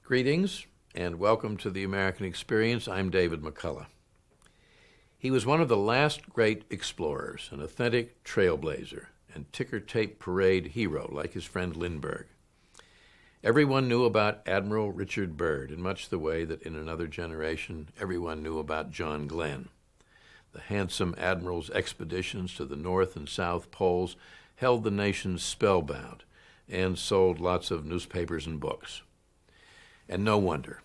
Greetings and welcome to the American Experience. I'm David McCullough. He was one of the last great explorers, an authentic trailblazer and ticker-tape parade hero like his friend Lindbergh. Everyone knew about Admiral Richard Byrd in much the way that in another generation everyone knew about John Glenn. The handsome admiral's expeditions to the North and South Poles held the nation spellbound and sold lots of newspapers and books. And no wonder.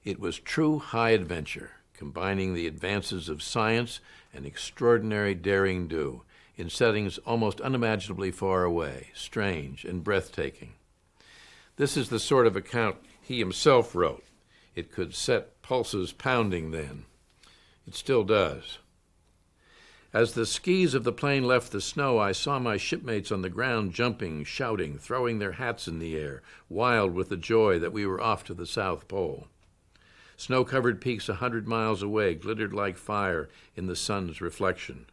It was true high adventure, combining the advances of science and extraordinary daring do in settings almost unimaginably far away, strange and breathtaking. This is the sort of account he himself wrote. It could set pulses pounding then. It still does. As the skis of the plane left the snow, I saw my shipmates on the ground jumping, shouting, throwing their hats in the air, wild with the joy that we were off to the South Pole. Snow-covered peaks 100 miles away glittered like fire in the sun's reflection.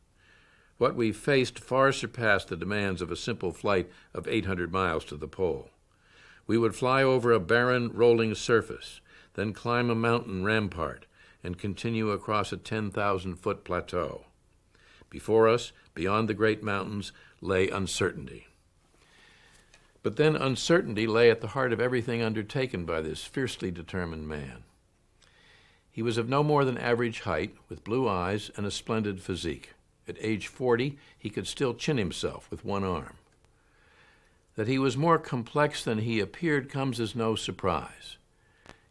What we faced far surpassed the demands of a simple flight of 800 miles to the pole. We would fly over a barren, rolling surface, then climb a mountain rampart, and continue across a 10,000-foot plateau. Before us, beyond the great mountains, lay uncertainty. But then uncertainty lay at the heart of everything undertaken by this fiercely determined man. He was of no more than average height, with blue eyes and a splendid physique. At age 40, he could still chin himself with one arm. That he was more complex than he appeared comes as no surprise.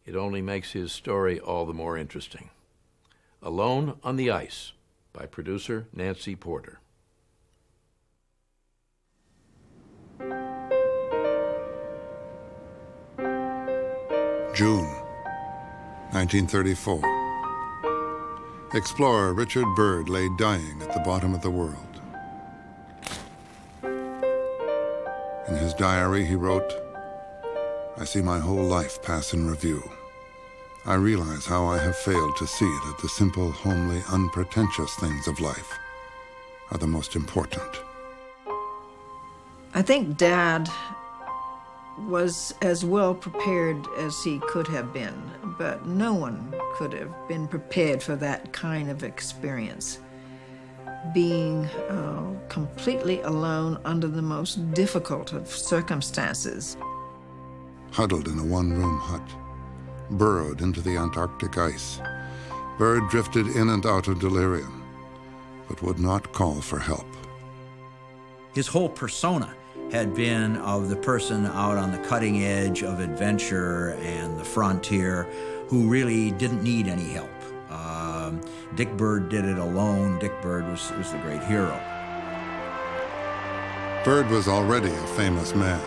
It only makes his story all the more interesting. Alone on the Ice, by producer Nancy Porter. June 1934. Explorer Richard Byrd lay dying at the bottom of the world. In his diary, he wrote, "I see my whole life pass in review. I realize how I have failed to see that the simple, homely, unpretentious things of life are the most important." I think Dad was as well prepared as he could have been, but no one could have been prepared for that kind of experience. Being completely alone under the most difficult of circumstances. Huddled in a one-room hut, burrowed into the Antarctic ice, Byrd drifted in and out of delirium, but would not call for help. His whole persona had been of the person out on the cutting edge of adventure and the frontier who really didn't need any help. Dick Byrd did it alone. Dick Byrd was the great hero. Byrd was already a famous man.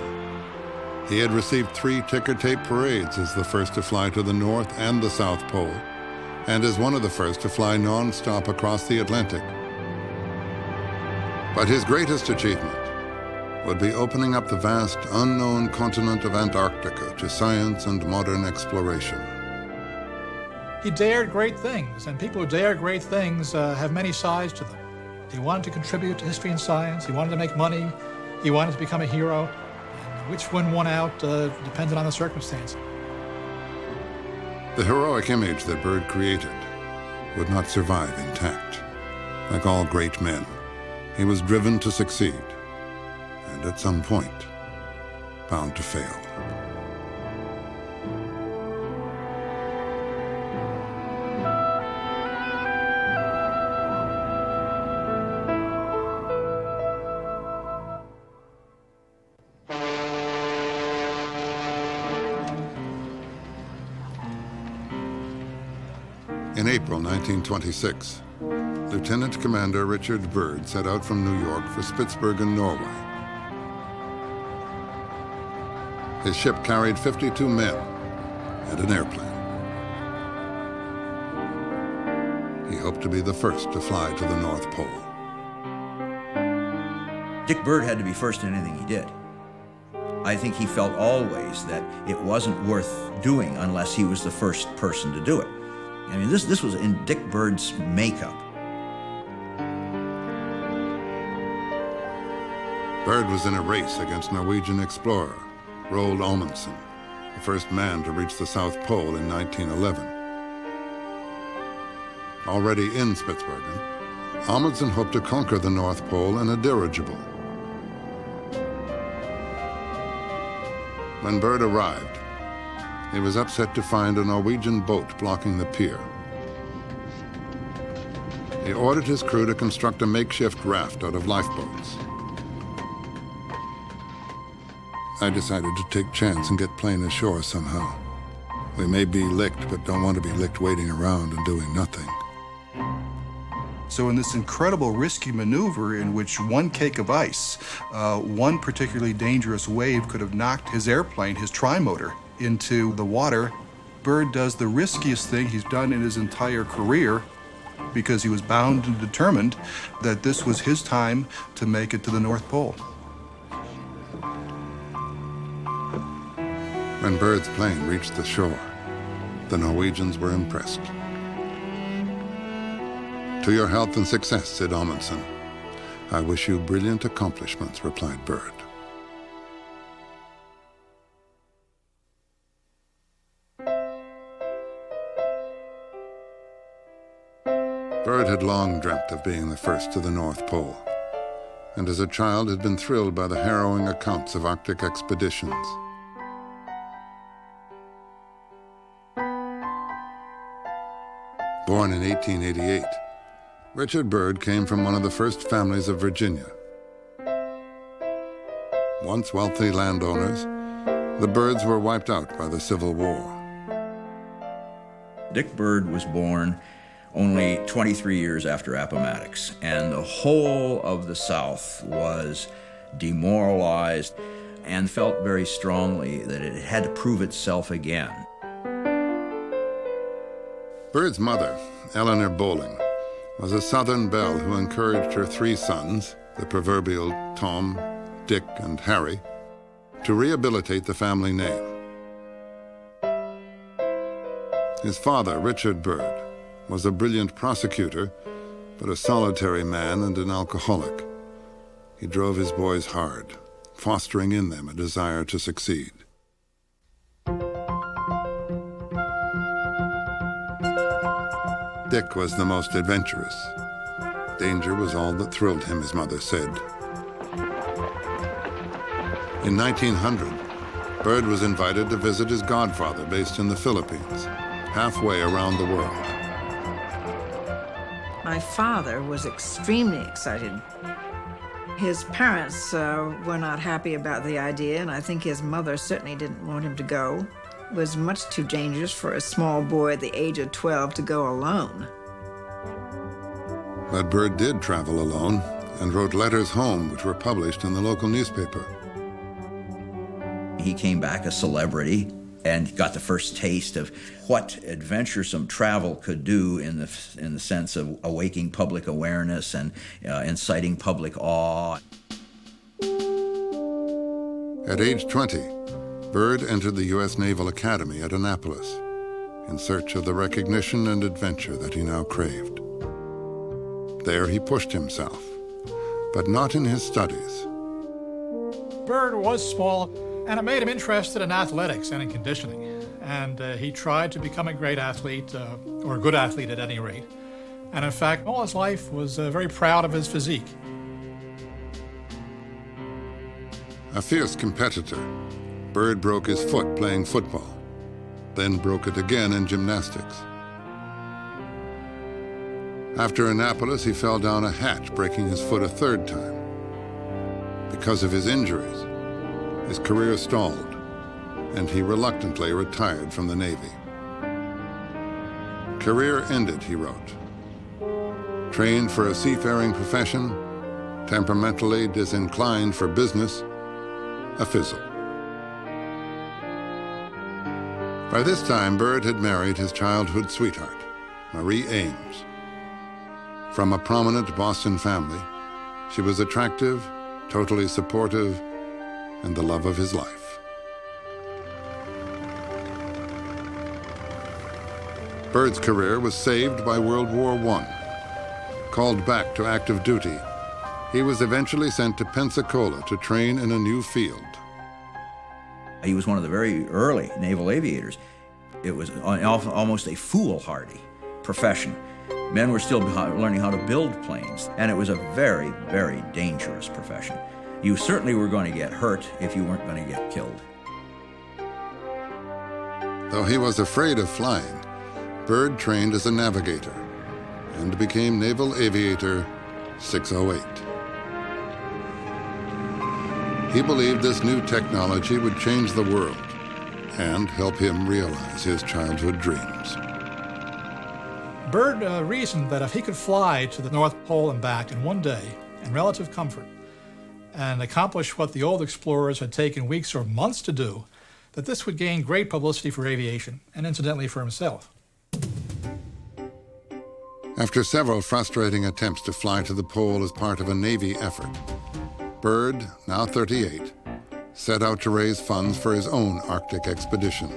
He had received 3 ticker-tape parades as the first to fly to the North and the South Pole, and as one of the first to fly non-stop across the Atlantic. But his greatest achievement would be opening up the vast, unknown continent of Antarctica to science and modern exploration. He dared great things, and people who dare great things have many sides to them. He wanted to contribute to history and science. He wanted to make money. He wanted to become a hero. And which one won out depended on the circumstance. The heroic image that Byrd created would not survive intact. Like all great men, he was driven to succeed, and at some point, bound to fail. In April 1926, Lieutenant Commander Richard Byrd set out from New York for Spitsbergen, Norway. His ship carried 52 men and an airplane. He hoped to be the first to fly to the North Pole. Dick Byrd had to be first in anything he did. I think he felt always that it wasn't worth doing unless he was the first person to do it. I mean, this was in Dick Byrd's makeup. Byrd was in a race against Norwegian explorer Roald Amundsen, the first man to reach the South Pole in 1911. Already in Spitsbergen, Amundsen hoped to conquer the North Pole in a dirigible. When Byrd arrived, he was upset to find a Norwegian boat blocking the pier. He ordered his crew to construct a makeshift raft out of lifeboats. I decided to take chance and get plane ashore somehow. We may be licked, but don't want to be licked waiting around and doing nothing. So in this incredible risky maneuver in which one cake of ice, one particularly dangerous wave could have knocked his airplane, his trimotor, into the water, Byrd does the riskiest thing he's done in his entire career, because he was bound and determined that this was his time to make it to the North Pole. When Byrd's plane reached the shore, the Norwegians were impressed. "To your health and success," said Amundsen. "I wish you brilliant accomplishments," replied Byrd. Byrd had long dreamt of being the first to the North Pole, and as a child had been thrilled by the harrowing accounts of Arctic expeditions. Born in 1888, Richard Byrd came from one of the first families of Virginia. Once wealthy landowners, the Byrds were wiped out by the Civil War. Dick Byrd was born only 23 years after Appomattox, and the whole of the South was demoralized and felt very strongly that it had to prove itself again. Byrd's mother, Eleanor Bowling, was a Southern belle who encouraged her three sons, the proverbial Tom, Dick, and Harry, to rehabilitate the family name. His father, Richard Byrd, was a brilliant prosecutor, but a solitary man and an alcoholic. He drove his boys hard, fostering in them a desire to succeed. Dick was the most adventurous. Danger was all that thrilled him, his mother said. In 1900, Byrd was invited to visit his godfather based in the Philippines, halfway around the world. My father was extremely excited. His parents were not happy about the idea, and I think his mother certainly didn't want him to go. It was much too dangerous for a small boy at the age of 12 to go alone. But Byrd did travel alone and wrote letters home which were published in the local newspaper. He came back a celebrity and got the first taste of what adventuresome travel could do in the sense of awaking public awareness and inciting public awe. At age 20, Byrd entered the U.S. Naval Academy at Annapolis in search of the recognition and adventure that he now craved. There he pushed himself, but not in his studies. Byrd was small, and it made him interested in athletics and in conditioning. And he tried to become a great athlete, or a good athlete at any rate. And in fact, all his life was very proud of his physique. A fierce competitor, Byrd broke his foot playing football, then broke it again in gymnastics. After Annapolis, he fell down a hatch, breaking his foot a third time. Because of his injuries, his career stalled, and he reluctantly retired from the Navy. "Career ended," he wrote. "Trained for a seafaring profession, temperamentally disinclined for business, a fizzle." By this time, Byrd had married his childhood sweetheart, Marie Ames. From a prominent Boston family, she was attractive, totally supportive, and the love of his life. Byrd's career was saved by World War I. Called back to active duty, he was eventually sent to Pensacola to train in a new field. He was one of the very early naval aviators. It was almost a foolhardy profession. Men were still learning how to build planes, and it was a very, very dangerous profession. You certainly were going to get hurt if you weren't going to get killed. Though he was afraid of flying, Byrd trained as a navigator and became Naval Aviator 608. He believed this new technology would change the world and help him realize his childhood dreams. Byrd reasoned that if he could fly to the North Pole and back in one day in relative comfort and accomplish what the old explorers had taken weeks or months to do, that this would gain great publicity for aviation and incidentally for himself. After several frustrating attempts to fly to the pole as part of a Navy effort, Byrd, now 38, set out to raise funds for his own Arctic expedition.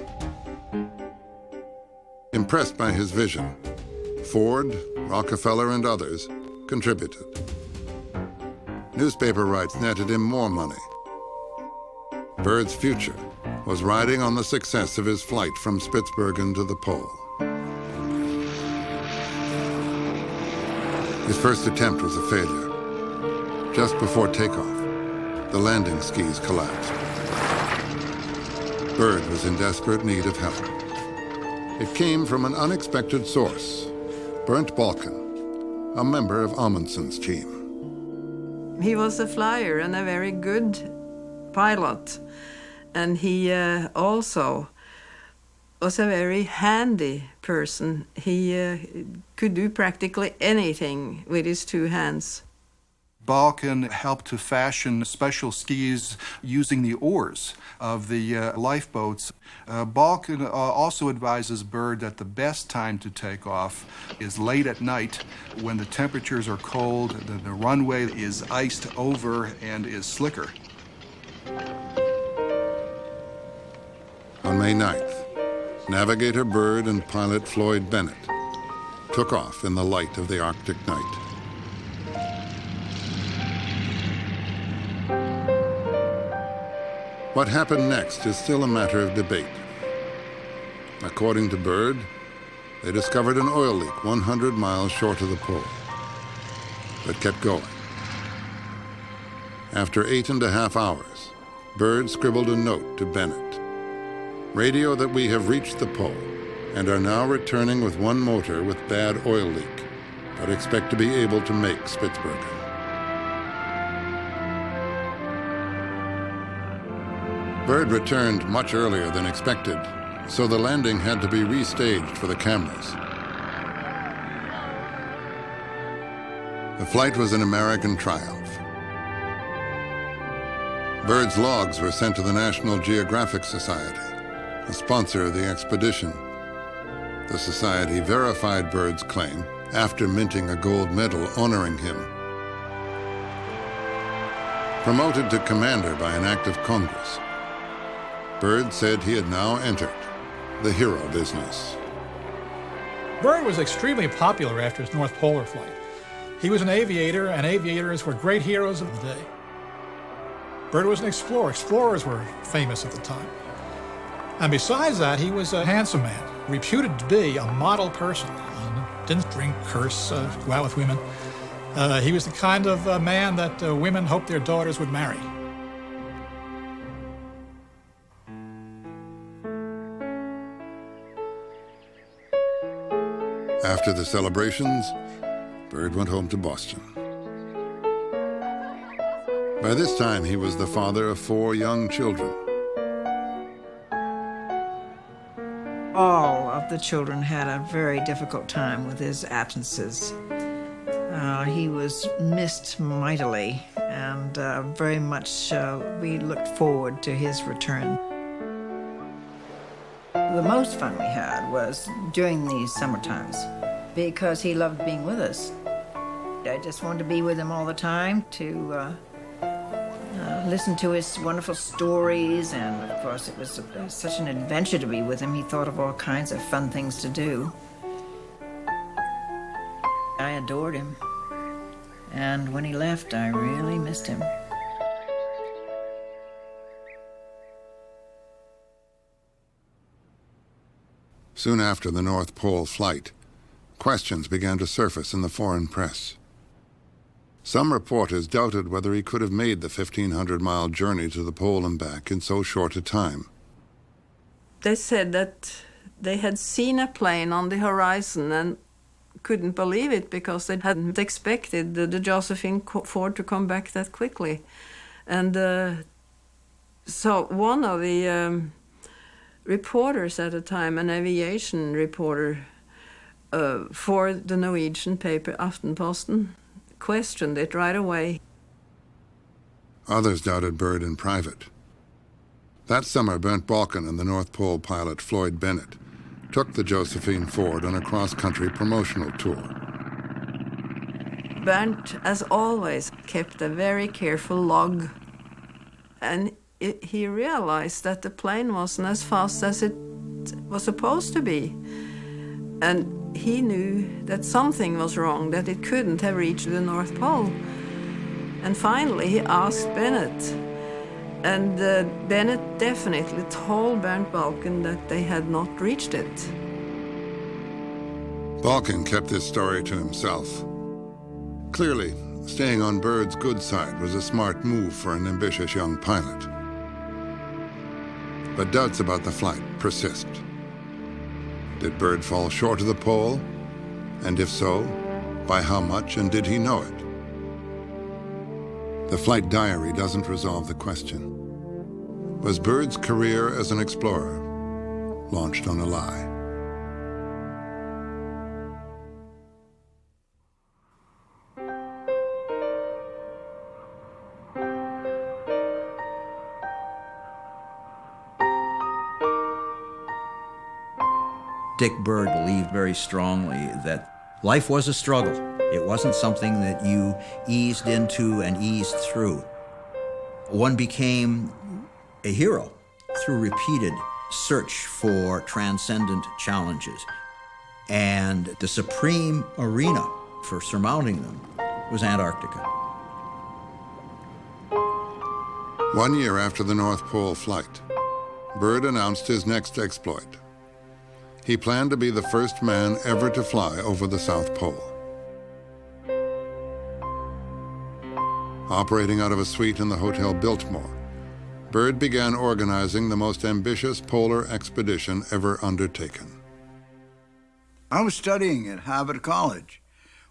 Impressed by his vision, Ford, Rockefeller, and others contributed. Newspaper rights netted him more money. Byrd's future was riding on the success of his flight from Spitsbergen to the pole. His first attempt was a failure. Just before takeoff, the landing skis collapsed. Byrd was in desperate need of help. It came from an unexpected source, Bernd Balken, a member of Amundsen's team. He was a flyer and a very good pilot, and he also was a very handy person. He could do practically anything with his two hands. Balken helped to fashion special skis using the oars of the lifeboats. Balken also advises Byrd that the best time to take off is late at night when the temperatures are cold, the runway is iced over and is slicker. On May 9th, navigator Byrd and pilot Floyd Bennett took off in the light of the Arctic night. What happened next is still a matter of debate. According to Byrd, they discovered an oil leak 100 miles short of the pole, but kept going. After 8.5 hours, Byrd scribbled a note to Bennett. Radio that we have reached the pole and are now returning with one motor with bad oil leak, but expect to be able to make Spitsbergen. Byrd returned much earlier than expected, so the landing had to be restaged for the cameras. The flight was an American triumph. Byrd's logs were sent to the National Geographic Society, a sponsor of the expedition. The society verified Byrd's claim after minting a gold medal honoring him. Promoted to commander by an act of Congress, Byrd said he had now entered the hero business. Byrd was extremely popular after his North Polar flight. He was an aviator, and aviators were great heroes of the day. Byrd was an explorer. Explorers were famous at the time. And besides that, he was a handsome man, reputed to be a model person. Didn't drink, curse, go out with women. He was the kind of man that women hoped their daughters would marry. After the celebrations, Byrd went home to Boston. By this time, he was the father of 4 young children. All of the children had a very difficult time with his absences. He was missed mightily, and very much we looked forward to his return. The most fun we had was during these summer times, because he loved being with us. I just wanted to be with him all the time, to listen to his wonderful stories, and of course it was such an adventure to be with him. He thought of all kinds of fun things to do. I adored him, and when he left, I really missed him. Soon after the North Pole flight, questions began to surface in the foreign press. Some reporters doubted whether he could have made the 1,500-mile journey to the pole and back in so short a time. They said that they had seen a plane on the horizon and couldn't believe it because they hadn't expected the Josephine Ford to come back that quickly. And so one of the reporters at the time, an aviation reporter for the Norwegian paper Aftenposten, questioned it right away. Others doubted Byrd in private. That summer, Bernd Balken and the North Pole pilot Floyd Bennett took the Josephine Ford on a cross-country promotional tour. Bernd, as always, kept a very careful log. And he realized that the plane wasn't as fast as it was supposed to be. And he knew that something was wrong, that it couldn't have reached the North Pole. And finally, he asked Bennett. And Bennett definitely told Bernd Balken that they had not reached it. Balken kept this story to himself. Clearly, staying on Byrd's good side was a smart move for an ambitious young pilot. But doubts about the flight persist. Did Byrd fall short of the pole? And if so, by how much, and did he know it? The flight diary doesn't resolve the question. Was Byrd's career as an explorer launched on a lie? Dick Byrd believed very strongly that life was a struggle. It wasn't something that you eased into and eased through. One became a hero through repeated search for transcendent challenges. And the supreme arena for surmounting them was Antarctica. 1 year after the North Pole flight, Byrd announced his next exploit. He planned to be the first man ever to fly over the South Pole. Operating out of a suite in the Hotel Biltmore, Byrd began organizing the most ambitious polar expedition ever undertaken. I was studying at Harvard College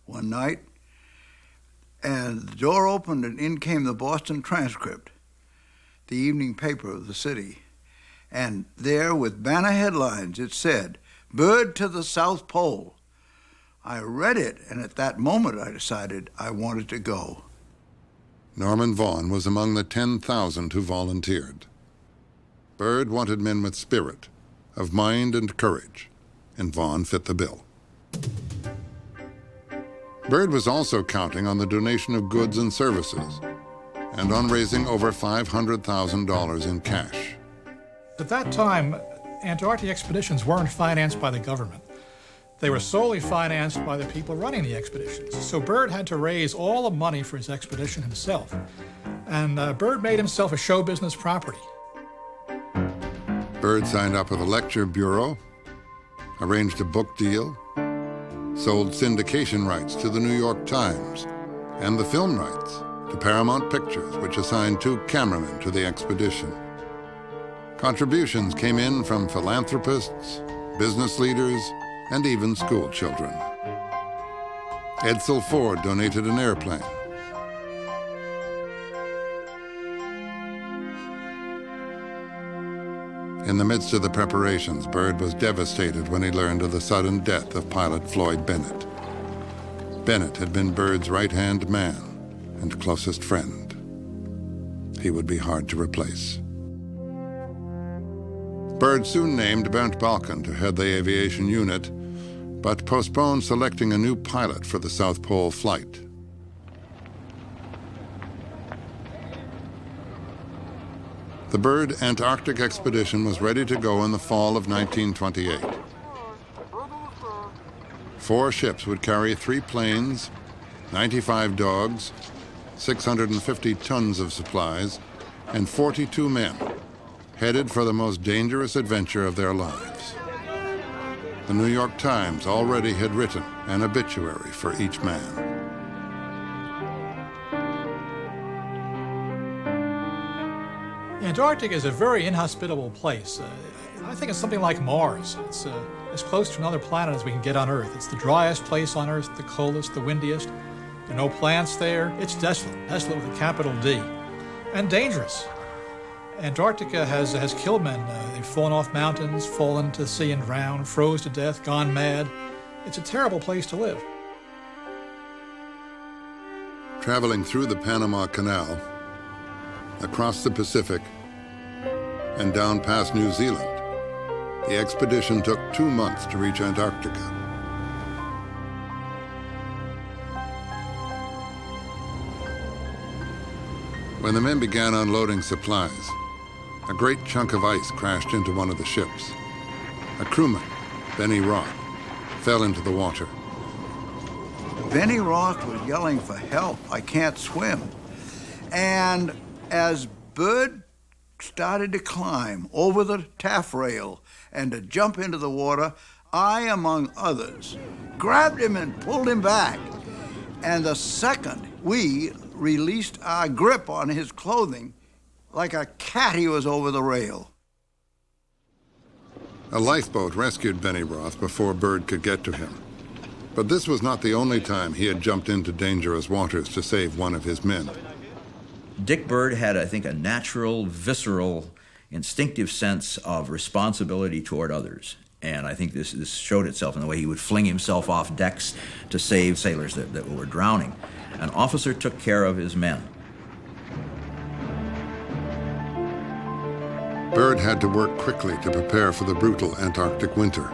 one night, and the door opened and in came the Boston Transcript, the evening paper of the city. And there, with banner headlines, it said, "Byrd to the South Pole." I read it, and at that moment I decided I wanted to go. Norman Vaughan was among the 10,000 who volunteered. Byrd wanted men with spirit, of mind and courage, and Vaughan fit the bill. Byrd was also counting on the donation of goods and services, and on raising over $500,000 in cash. At that time, Antarctic expeditions weren't financed by the government. They were solely financed by the people running the expeditions. So Byrd had to raise all the money for his expedition himself. And Byrd made himself a show business property. Byrd signed up with a lecture bureau, arranged a book deal, sold syndication rights to the New York Times, and the film rights to Paramount Pictures, which assigned 2 cameramen to the expedition. Contributions came in from philanthropists, business leaders, and even school children. Edsel Ford donated an airplane. In the midst of the preparations, Byrd was devastated when he learned of the sudden death of pilot Floyd Bennett. Bennett had been Byrd's right-hand man and closest friend. He would be hard to replace. Byrd soon named Bernd Balken to head the aviation unit, but postponed selecting a new pilot for the South Pole flight. The Byrd Antarctic expedition was ready to go in the fall of 1928. 4 ships would carry 3 planes, 95 dogs, 650 tons of supplies, and 42 men, headed for the most dangerous adventure of their lives. The New York Times already had written an obituary for each man. Antarctic is a very inhospitable place. I think it's something like Mars. It's as close to another planet as we can get on Earth. It's the driest place on Earth, the coldest, the windiest. There are no plants there. It's desolate, desolate with a capital D, and dangerous. Antarctica has killed men. They've fallen off mountains, fallen to the sea and drowned, froze to death, gone mad. It's a terrible place to live. Traveling through the Panama Canal, across the Pacific, and down past New Zealand, the expedition took 2 months to reach Antarctica. When the men began unloading supplies, a great chunk of ice crashed into one of the ships. A crewman, Benny Roth, fell into the water. Benny Roth was yelling for help. I can't swim. And as Byrd started to climb over the taffrail and to jump into the water, I, among others, grabbed him and pulled him back. And the second we released our grip on his clothing, like a cat, he was over the rail. A lifeboat rescued Benny Roth before Byrd could get to him. But this was not the only time he had jumped into dangerous waters to save one of his men. Dick Byrd had, I think, a natural, visceral, instinctive sense of responsibility toward others. And I think this showed itself in the way he would fling himself off decks to save sailors that were drowning. An officer took care of his men. Byrd had to work quickly to prepare for the brutal Antarctic winter.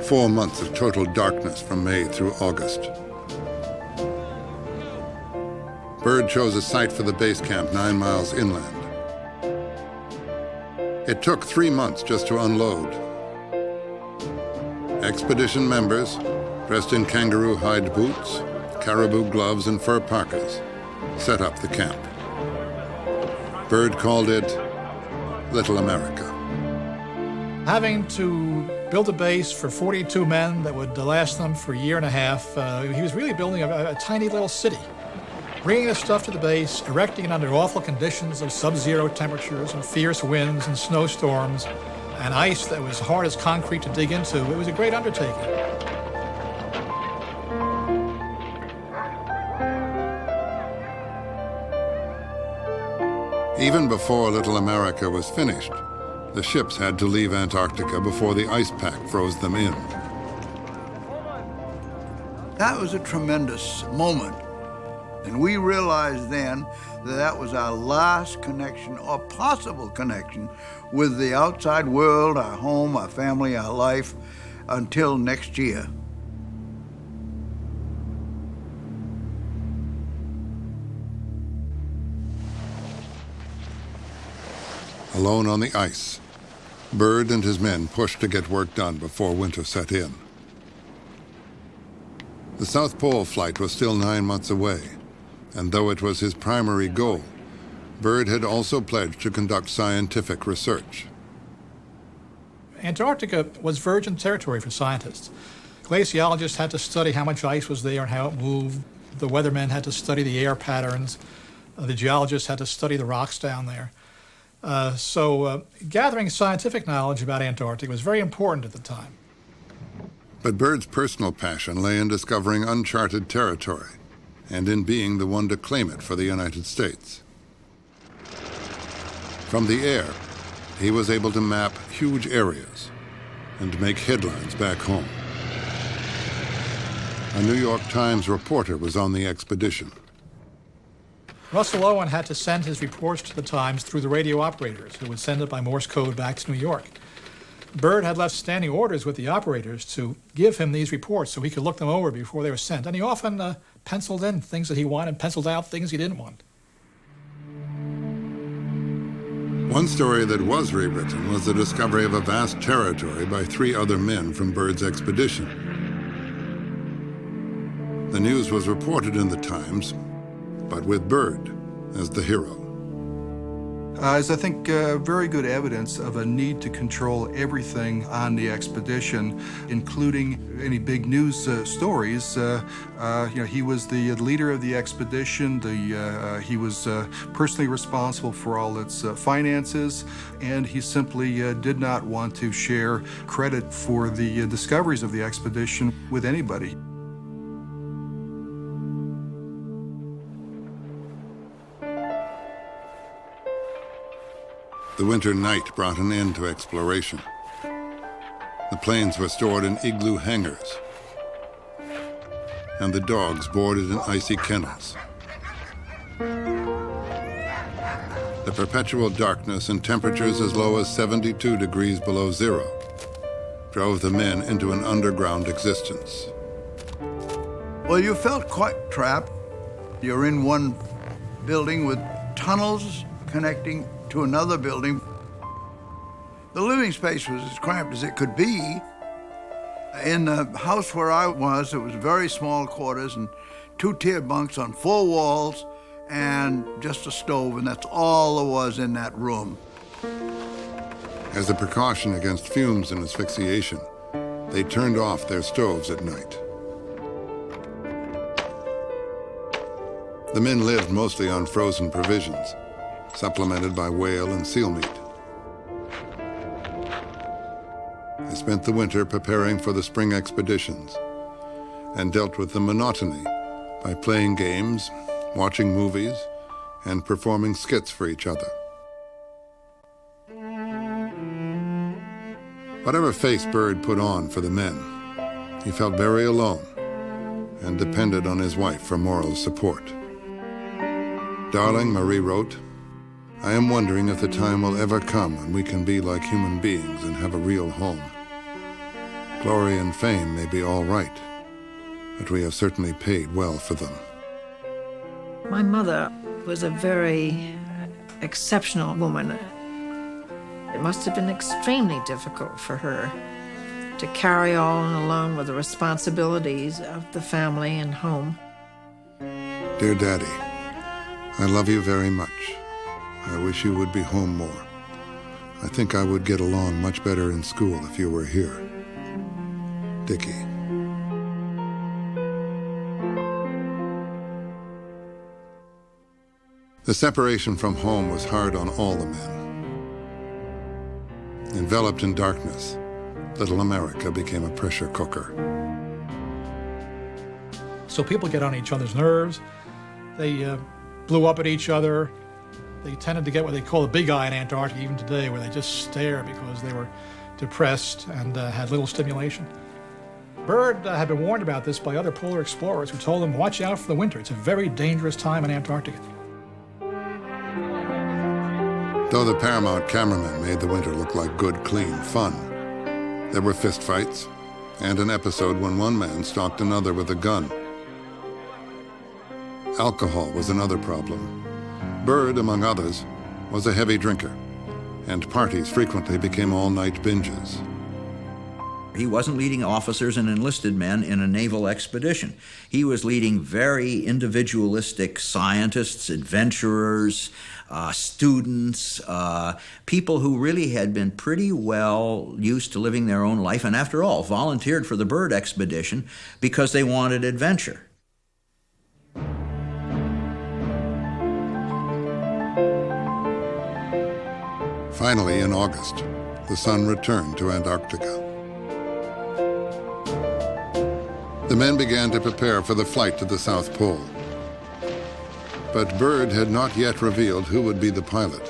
4 months of total darkness from May through August. Byrd chose a site for the base camp 9 miles inland. It took 3 months just to unload. Expedition members, dressed in kangaroo hide boots, caribou gloves, and fur parkas, set up the camp. Byrd called it Little America. Having to build a base for 42 men that would last them for a year and a half, he was really building a tiny little city. Bringing the stuff to the base, erecting it under awful conditions of sub-zero temperatures and fierce winds and snowstorms and ice that was hard as concrete to dig into. It was a great undertaking. Even before Little America was finished, the ships had to leave Antarctica before the ice pack froze them in. That was a tremendous moment. And we realized then that that was our last connection, or possible connection, with the outside world, our home, our family, our life, until next year. Alone on the ice, Byrd and his men pushed to get work done before winter set in. The South Pole flight was still 9 months away, and though it was his primary goal, Byrd had also pledged to conduct scientific research. Antarctica was virgin territory for scientists. Glaciologists had to study how much ice was there and how it moved. The weathermen had to study the air patterns. The geologists had to study the rocks down there. So gathering scientific knowledge about Antarctica was very important at the time. But Byrd's personal passion lay in discovering uncharted territory and in being the one to claim it for the United States. From the air, he was able to map huge areas and make headlines back home. A New York Times reporter was on the expedition. Russell Owen had to send his reports to the Times through the radio operators, who would send it by Morse code back to New York. Byrd had left standing orders with the operators to give him these reports so he could look them over before they were sent. And he often penciled in things that he wanted, penciled out things he didn't want. One story that was rewritten was the discovery of a vast territory by 3 other men from Byrd's expedition. The news was reported in the Times, but with Byrd as the hero. is, I think, very good evidence of a need to control everything on the expedition, including any big news stories. He was the leader of the expedition. He was personally responsible for all its finances, and he simply did not want to share credit for the discoveries of the expedition with anybody. The winter night brought an end to exploration. The planes were stored in igloo hangars, and the dogs boarded in icy kennels. The perpetual darkness and temperatures as low as 72 degrees below zero drove the men into an underground existence. Well, you felt quite trapped. You're in one building with tunnels connecting to another building. The living space was as cramped as it could be. In the house where I was, it was very small quarters and two-tiered bunks on 4 walls and just a stove, and that's all there was in that room. As a precaution against fumes and asphyxiation, they turned off their stoves at night. The men lived mostly on frozen provisions, supplemented by whale and seal meat. They spent the winter preparing for the spring expeditions and dealt with the monotony by playing games, watching movies, and performing skits for each other. Whatever face Byrd put on for the men, he felt very alone and depended on his wife for moral support. Darling, Marie wrote, I am wondering if the time will ever come when we can be like human beings and have a real home. Glory and fame may be all right, but we have certainly paid well for them. My mother was a very exceptional woman. It must have been extremely difficult for her to carry on alone with the responsibilities of the family and home. Dear Daddy, I love you very much. I wish you would be home more. I think I would get along much better in school if you were here. Dickie. The separation from home was hard on all the men. Enveloped in darkness, little America became a pressure cooker. So people get on each other's nerves. They blew up at each other. They tended to get what they call a big eye in Antarctic even today, where they just stare because they were depressed and had little stimulation. Byrd had been warned about this by other polar explorers who told him, watch out for the winter. It's a very dangerous time in Antarctica. Though the Paramount cameraman made the winter look like good, clean fun, there were fistfights and an episode when one man stalked another with a gun. Alcohol was another problem. Byrd, among others, was a heavy drinker, and parties frequently became all-night binges. He wasn't leading officers and enlisted men in a naval expedition. He was leading very individualistic scientists, adventurers, students, people who really had been pretty well used to living their own life, and after all, volunteered for the Byrd expedition because they wanted adventure. Finally, in August, the sun returned to Antarctica. The men began to prepare for the flight to the South Pole. But Byrd had not yet revealed who would be the pilot.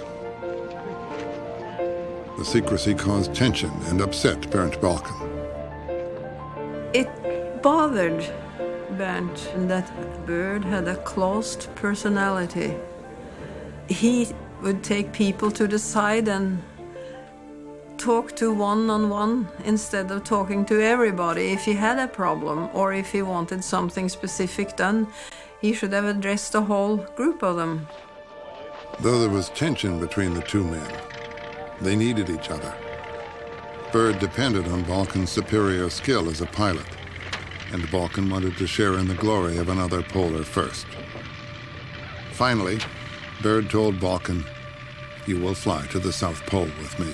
The secrecy caused tension and upset Bernd Balken. It bothered Bernd that Byrd had a closed personality. He would take people to the side and talk to one-on-one instead of talking to everybody. If he had a problem or if he wanted something specific done, he should have addressed the whole group of them. Though there was tension between the two men, they needed each other. Byrd depended on Balken's superior skill as a pilot, and Balken wanted to share in the glory of another polar first. Finally, Byrd told Balken, you will fly to the South Pole with me.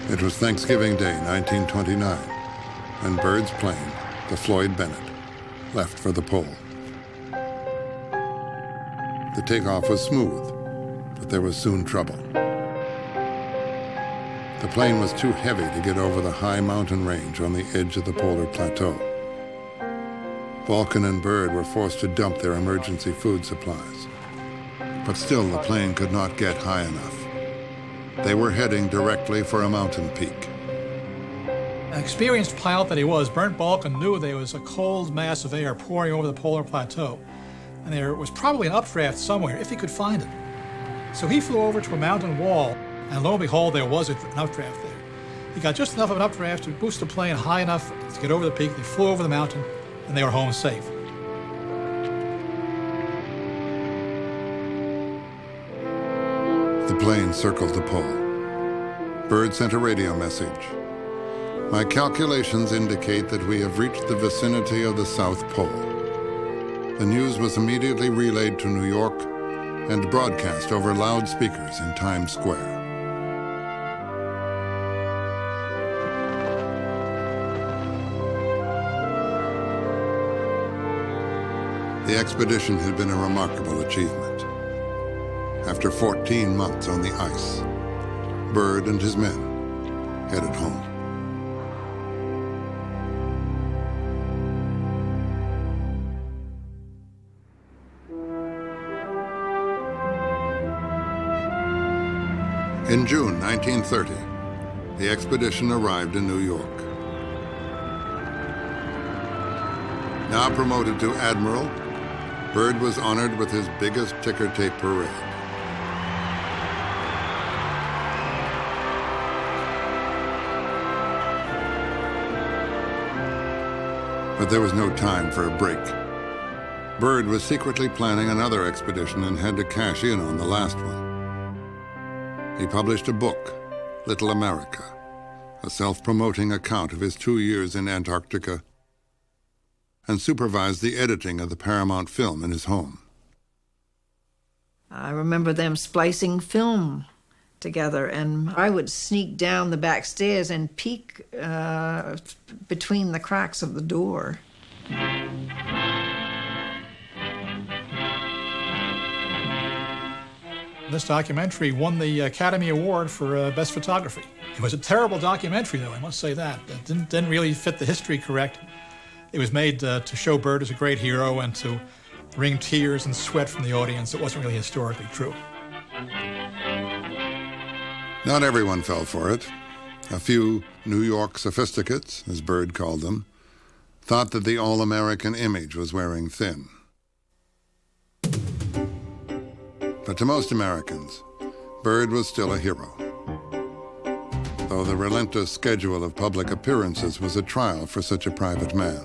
It was Thanksgiving Day, 1929, and Byrd's plane, the Floyd Bennett, left for the pole. The takeoff was smooth, but there was soon trouble. The plane was too heavy to get over the high mountain range on the edge of the polar plateau. Vulcan and Byrd were forced to dump their emergency food supplies. But still, the plane could not get high enough. They were heading directly for a mountain peak. An experienced pilot that he was, Bernd Balken knew there was a cold mass of air pouring over the polar plateau, and there was probably an updraft somewhere, if he could find it. So he flew over to a mountain wall, and lo and behold, there was an updraft there. He got just enough of an updraft to boost the plane high enough to get over the peak. They flew over the mountain, and they were home safe. The plane circled the pole. Byrd sent a radio message. My calculations indicate that we have reached the vicinity of the South Pole. The news was immediately relayed to New York and broadcast over loudspeakers in Times Square. The expedition had been a remarkable achievement. After 14 months on the ice, Byrd and his men headed home. In June 1930, the expedition arrived in New York. Now promoted to admiral, Byrd was honored with his biggest ticker tape parade. But there was no time for a break. Byrd was secretly planning another expedition and had to cash in on the last one. He published a book, Little America, a self-promoting account of his 2 years in Antarctica, and supervised the editing of the Paramount film in his home. I remember them splicing film together, and I would sneak down the back stairs and peek between the cracks of the door. This documentary won the Academy Award for Best Photography. It was a terrible documentary, though, I must say that. It didn't really fit the history correct. It was made to show Byrd as a great hero and to wring tears and sweat from the audience. It wasn't really historically true. Not everyone fell for it. A few New York sophisticates, as Byrd called them, thought that the all-American image was wearing thin. But to most Americans, Byrd was still a hero, though the relentless schedule of public appearances was a trial for such a private man.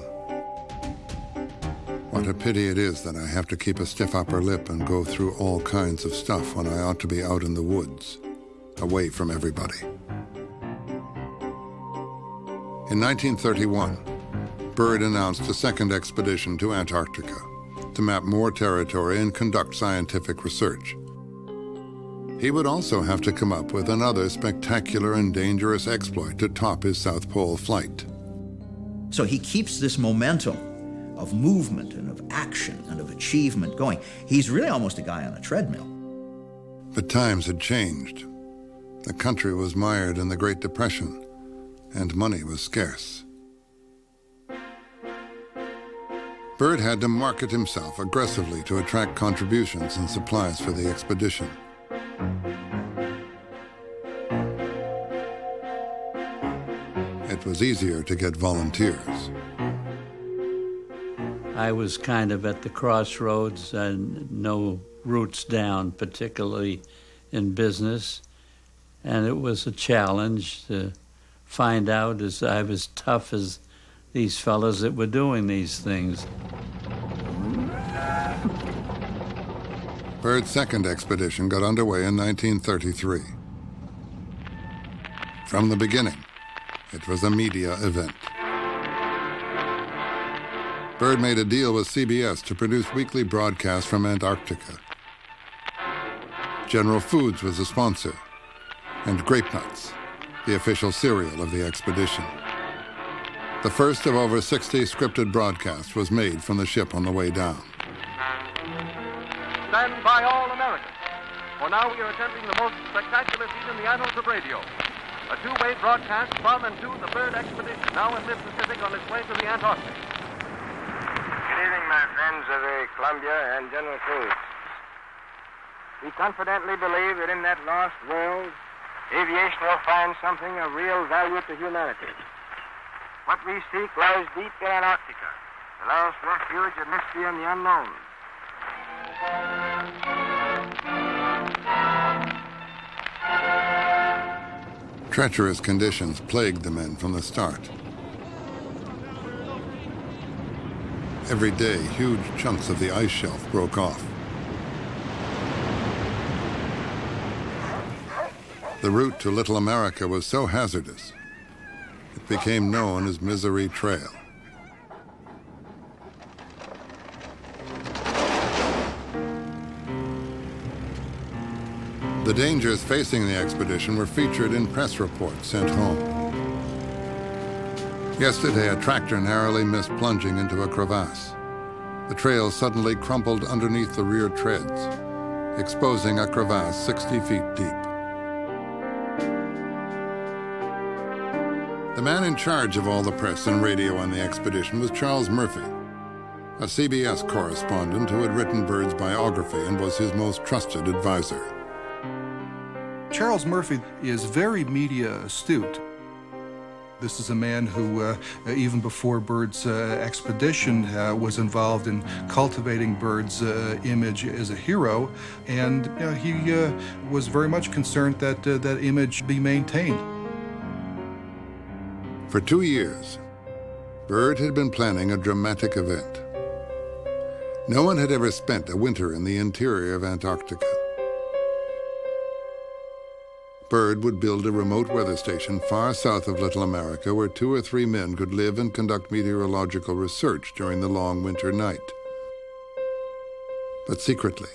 What a pity it is that I have to keep a stiff upper lip and go through all kinds of stuff when I ought to be out in the woods, away from everybody. In 1931, Byrd announced a second expedition to Antarctica to map more territory and conduct scientific research. He would also have to come up with another spectacular and dangerous exploit to top his South Pole flight. So he keeps this momentum of movement and of action and of achievement going. He's really almost a guy on a treadmill. But times had changed. The country was mired in the Great Depression, and money was scarce. Byrd had to market himself aggressively to attract contributions and supplies for the expedition. It was easier to get volunteers. I was kind of at the crossroads and no roots down, particularly in business. And it was a challenge to find out as I was tough as these fellows that were doing these things. Byrd's second expedition got underway in 1933. From the beginning, it was a media event. Byrd made a deal with CBS to produce weekly broadcasts from Antarctica. General Foods was a sponsor, and Grape Nuts, the official cereal of the expedition. The first of over 60 scripted broadcasts was made from the ship on the way down. Stand by all Americans, for now we are attempting the most spectacular feat in the annals of radio. A two-way broadcast from and to the Byrd expedition, now in mid-Pacific on its way to the Antarctic. Good evening, my friends of the Columbia and General Foods. We confidently believe that in that lost world, aviation will find something of real value to humanity. What we seek lies deep in Antarctica, the last refuge of mystery and the unknown. Treacherous conditions plagued the men from the start. Every day, huge chunks of the ice shelf broke off. The route to Little America was so hazardous, it became known as Misery Trail. The dangers facing the expedition were featured in press reports sent home. Yesterday, a tractor narrowly missed plunging into a crevasse. The trail suddenly crumpled underneath the rear treads, exposing a crevasse 60 feet deep. The man in charge of all the press and radio on the expedition was Charles Murphy, a CBS correspondent who had written Byrd's biography and was his most trusted advisor. Charles Murphy is very media astute. This is a man who, even before Byrd's expedition, was involved in cultivating Byrd's image as a hero, and he was very much concerned that that image be maintained. For 2 years, Byrd had been planning a dramatic event. No one had ever spent a winter in the interior of Antarctica. Byrd would build a remote weather station far south of Little America where 2 or 3 men could live and conduct meteorological research during the long winter night. But secretly,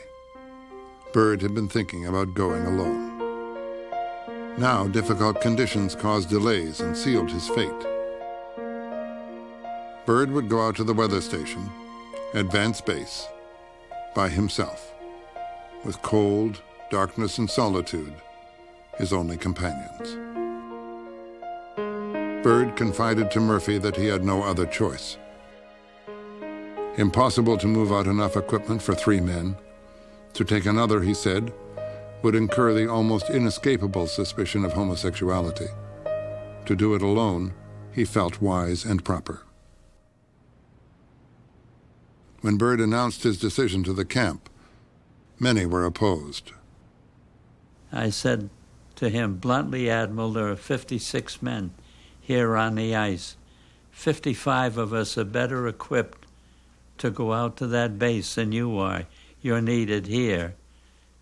Byrd had been thinking about going alone. Now, difficult conditions caused delays and sealed his fate. Byrd would go out to the weather station, advance base, by himself, with cold, darkness, and solitude his only companions. Byrd confided to Murphy that he had no other choice. Impossible to move out enough equipment for 3 men. To take another, he said, would incur the almost inescapable suspicion of homosexuality. To do it alone, he felt wise and proper. When Byrd announced his decision to the camp, many were opposed. I said to him bluntly, Admiral, there are 56 men here on the ice. 55 of us are better equipped to go out to that base than you are. You're needed here.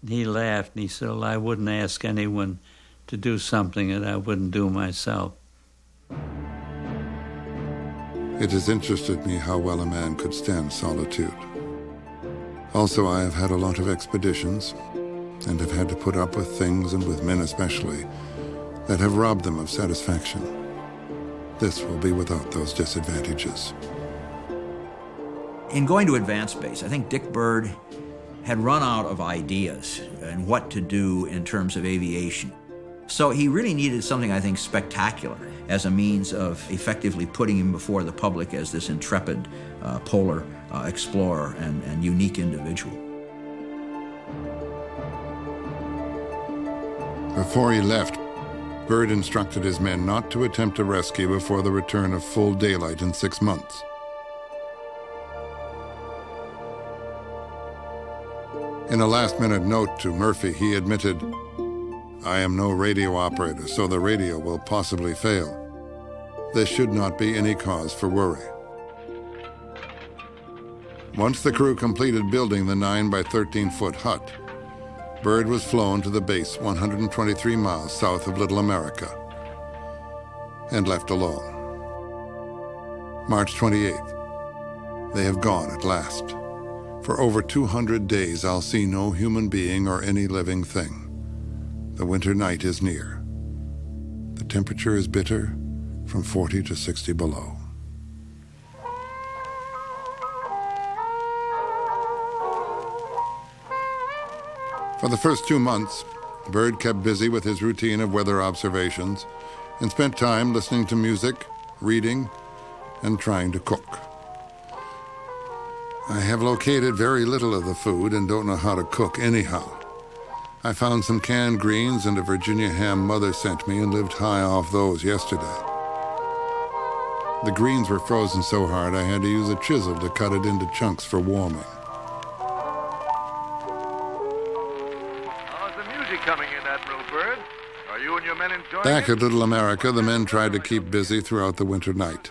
And he laughed and he said, well, I wouldn't ask anyone to do something that I wouldn't do myself. It has interested me how well a man could stand solitude. Also, I have had a lot of expeditions and have had to put up with things, and with men especially, that have robbed them of satisfaction. This will be without those disadvantages. In going to advanced base, I think Dick Byrd had run out of ideas and what to do in terms of aviation. So he really needed something, I think, spectacular as a means of effectively putting him before the public as this intrepid polar explorer and unique individual. Before he left, Byrd instructed his men not to attempt a rescue before the return of full daylight in 6 months. In a last-minute note to Murphy, he admitted, I am no radio operator, so the radio will possibly fail. This should not be any cause for worry. Once the crew completed building the 9 by 13-foot hut, Byrd was flown to the base 123 miles south of Little America and left alone. March 28th, They have gone at last. For over 200 days, I'll see no human being or any living thing. The winter night is near. The temperature is bitter, from 40 to 60 below. For the first 2 months, Byrd kept busy with his routine of weather observations and spent time listening to music, reading, and trying to cook. I have located very little of the food and don't know how to cook anyhow. I found some canned greens and a Virginia ham Mother sent me and lived high off those yesterday. The greens were frozen so hard I had to use a chisel to cut it into chunks for warming. How's the music coming in, Admiral Byrd? Are you and your men enjoying Back it? at Little America, the men tried to keep busy throughout the winter night.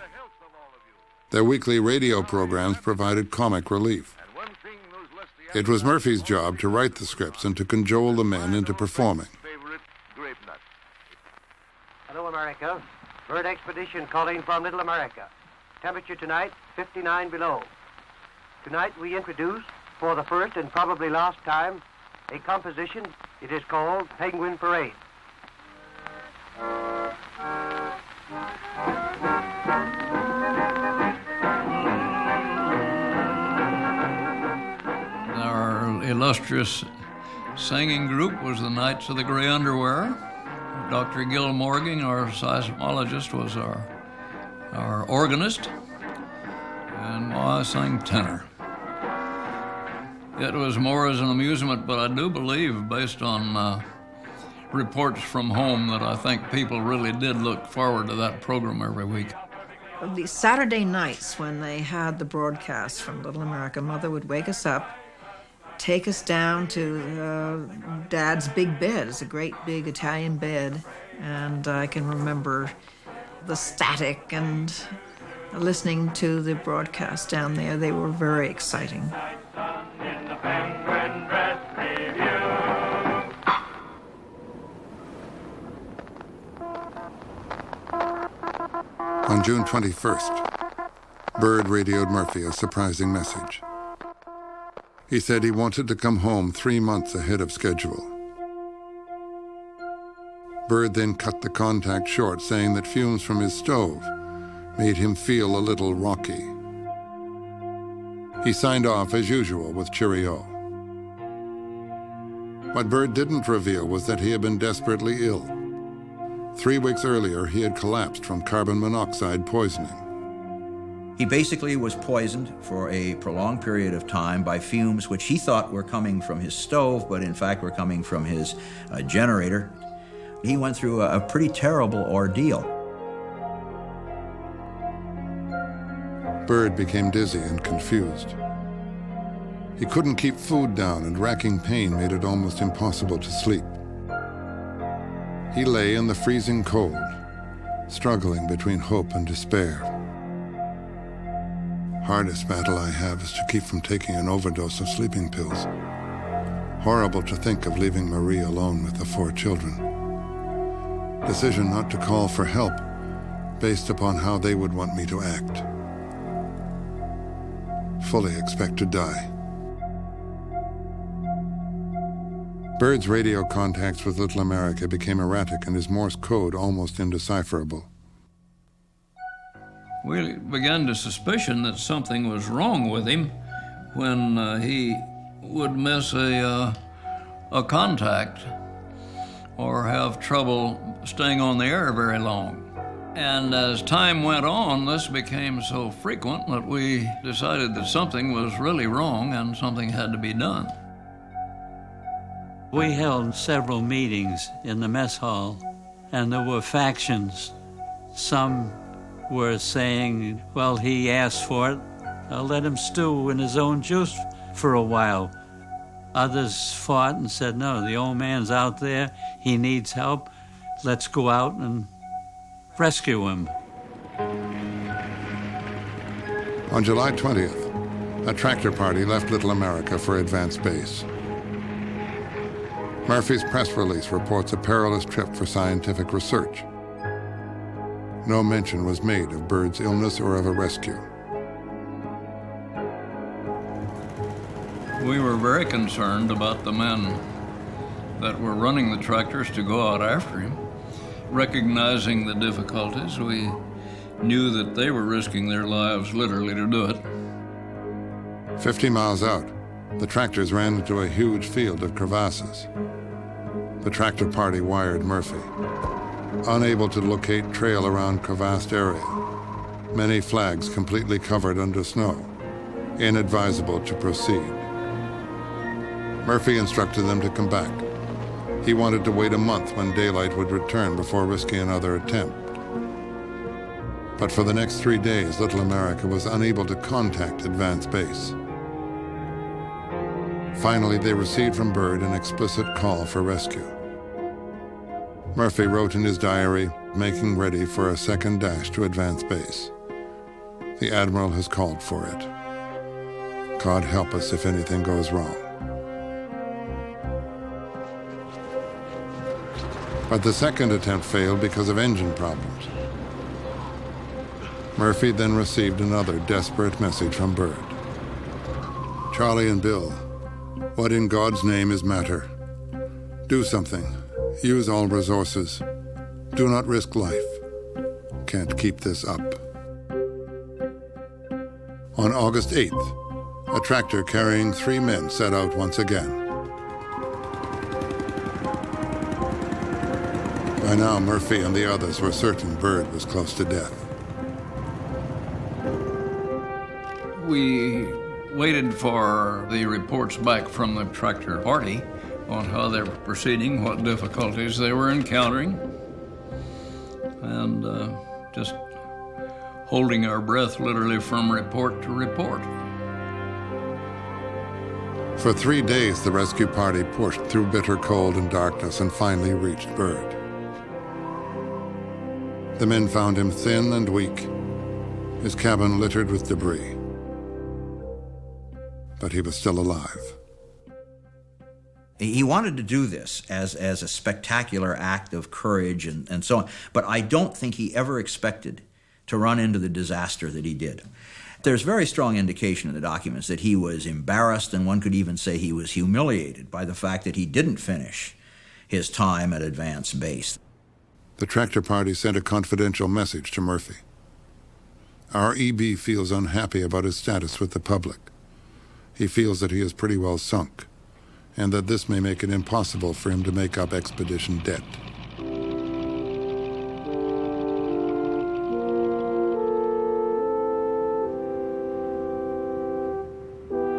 Their weekly radio programs provided comic relief. It was Murphy's job to write the scripts and to cajole the men into performing. Hello, America. Byrd Expedition calling from Little America. Temperature tonight, 59 below. Tonight we introduce, for the first and probably last time, a composition. It is called Penguin Parade. Our illustrious singing group was the Knights of the Gray Underwear. Dr. Gil Morgan, our seismologist, was our organist, and I sang tenor. It was more as an amusement, but I do believe, based on reports from home, that I think people really did look forward to that program every week. The Saturday nights when they had the broadcast from Little America, Mother would wake us up, take us down to Dad's big bed. It's a great big Italian bed, and I can remember the static and listening to the broadcast down there. They were very exciting. On June 21st, Byrd radioed Murphy a surprising message. He said he wanted to come home 3 months ahead of schedule. Byrd then cut the contact short, saying that fumes from his stove made him feel a little rocky. He signed off as usual with cheerio. What Byrd didn't reveal was that he had been desperately ill. 3 weeks earlier, he had collapsed from carbon monoxide poisoning. He basically was poisoned for a prolonged period of time by fumes which he thought were coming from his stove, but in fact were coming from his generator. He went through a pretty terrible ordeal. Byrd became dizzy and confused. He couldn't keep food down, and racking pain made it almost impossible to sleep. He lay in the freezing cold, struggling between hope and despair. Hardest battle I have is to keep from taking an overdose of sleeping pills. Horrible to think of leaving Marie alone with the 4 children. Decision not to call for help based upon how they would want me to act. Fully expect to die. Byrd's radio contacts with Little America became erratic and his Morse code almost indecipherable. We began to suspicion that something was wrong with him when he would miss a contact or have trouble staying on the air very long. And as time went on, this became so frequent that we decided that something was really wrong and something had to be done. We held several meetings in the mess hall, and there were factions. Some were saying, well, he asked for it, I'll let him stew in his own juice for a while. Others fought and said, no, the old man's out there, he needs help, let's go out and rescue him. On July 20th, a tractor party left Little America for Advanced Base. Murphy's press release reports a perilous trip for scientific research. No mention was made of Byrd's illness or of a rescue. We were very concerned about the men that were running the tractors to go out after him. Recognizing the difficulties, we knew that they were risking their lives literally to do it. 50 miles out, the tractors ran into a huge field of crevasses. The tractor party wired Murphy. Unable to locate trail around crevassed area, many flags completely covered under snow, inadvisable to proceed. Murphy instructed them to come back. He wanted to wait a month when daylight would return before risking another attempt. But for the next 3 days, Little America was unable to contact Advance Base. Finally, they received from Byrd an explicit call for rescue. Murphy wrote in his diary, making ready for a second dash to Advance Base. The Admiral has called for it. God help us if anything goes wrong. But the second attempt failed because of engine problems. Murphy then received another desperate message from Byrd. Charlie and Bill, what in God's name is matter? Do something. Use all resources. Do not risk life. Can't keep this up. On August 8th, a tractor carrying 3 men set out once again. By now, Murphy and the others were certain Byrd was close to death. We waited for the reports back from the tractor party on how they were proceeding, what difficulties they were encountering, and just holding our breath literally from report to report. For 3 days, the rescue party pushed through bitter cold and darkness and finally reached Byrd. The men found him thin and weak, his cabin littered with debris. But he was still alive. He wanted to do this as a spectacular act of courage and so on, but I don't think he ever expected to run into the disaster that he did. There's very strong indication in the documents that he was embarrassed, and one could even say he was humiliated by the fact that he didn't finish his time at Advance Base. The tractor party sent a confidential message to Murphy. Our EB feels unhappy about his status with the public. He feels that he is pretty well sunk, and that this may make it impossible for him to make up expedition debt.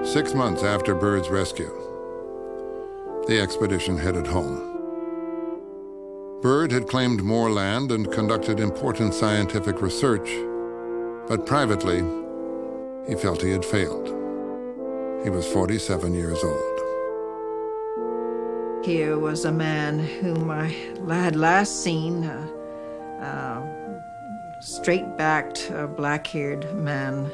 Six months after Byrd's rescue, the expedition headed home. Byrd had claimed more land and conducted important scientific research, but privately, he felt he had failed. He was 47 years old. Here was a man whom I had last seen, straight-backed, black-haired man.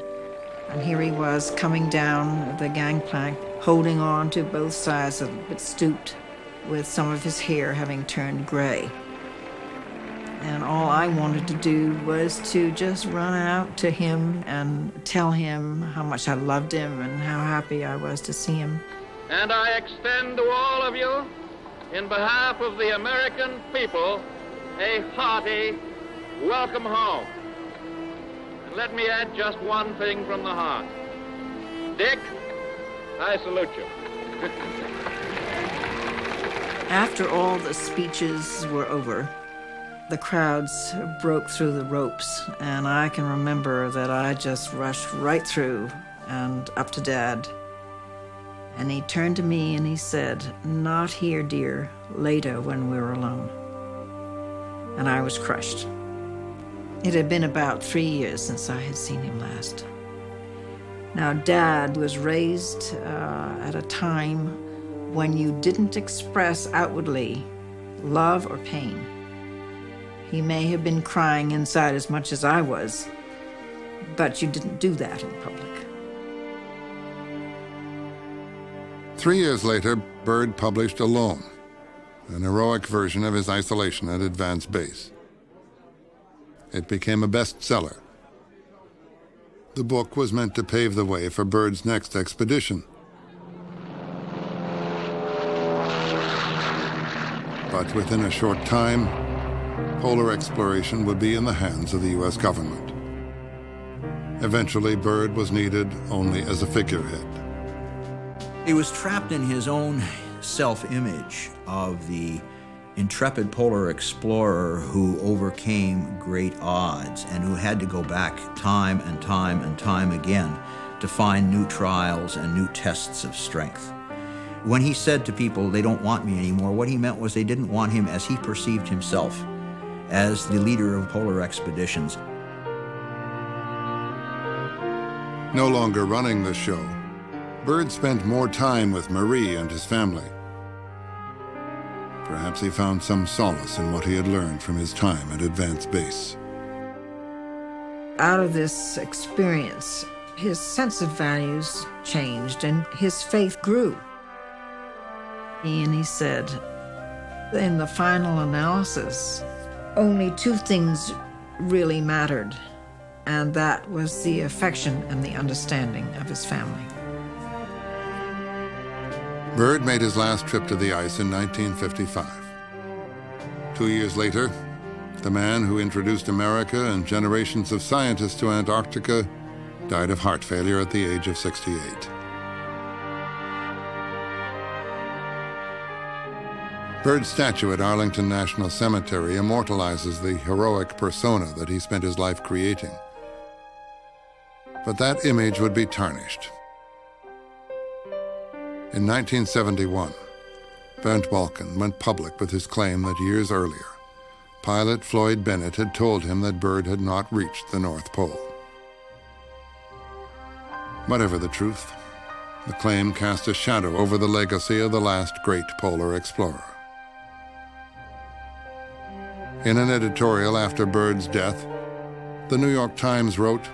And here he was coming down the gangplank, holding on to both sides of it, but stooped, with some of his hair having turned gray. And all I wanted to do was to just run out to him and tell him how much I loved him and how happy I was to see him. And I extend to all of you, in behalf of the American people, a hearty welcome home. And let me add just one thing from the heart. Dick, I salute you. After all the speeches were over, the crowds broke through the ropes, and I can remember that I just rushed right through and up to Dad. And he turned to me and he said, "Not here, dear, later when we're alone." And I was crushed. It had been about 3 years since I had seen him last. Now, Dad was raised at a time when you didn't express outwardly love or pain. He may have been crying inside as much as I was, but you didn't do that in public. 3 years later, Byrd published Alone, an heroic version of his isolation at Advance Base. It became a bestseller. The book was meant to pave the way for Byrd's next expedition. But within a short time, polar exploration would be in the hands of the U.S. government. Eventually, Byrd was needed only as a figurehead. He was trapped in his own self-image of the intrepid polar explorer who overcame great odds and who had to go back time and time and time again to find new trials and new tests of strength. When he said to people, "They don't want me anymore," what he meant was they didn't want him as he perceived himself, as the leader of polar expeditions. No longer running the show, Byrd spent more time with Marie and his family. Perhaps he found some solace in what he had learned from his time at Advanced Base. Out of this experience, his sense of values changed and his faith grew. And he said, in the final analysis, only two things really mattered, and that was the affection and the understanding of his family. Byrd made his last trip to the ice in 1955. 2 years later, the man who introduced America and generations of scientists to Antarctica died of heart failure at the age of 68. Byrd's statue at Arlington National Cemetery immortalizes the heroic persona that he spent his life creating. But that image would be tarnished. In 1971, Bernd Balken went public with his claim that years earlier, pilot Floyd Bennett had told him that Byrd had not reached the North Pole. Whatever the truth, the claim cast a shadow over the legacy of the last great polar explorer. In an editorial after Byrd's death, the New York Times wrote,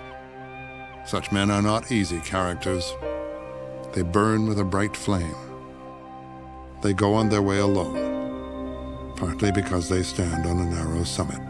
"Such men are not easy characters. They burn with a bright flame. They go on their way alone, partly because they stand on a narrow summit."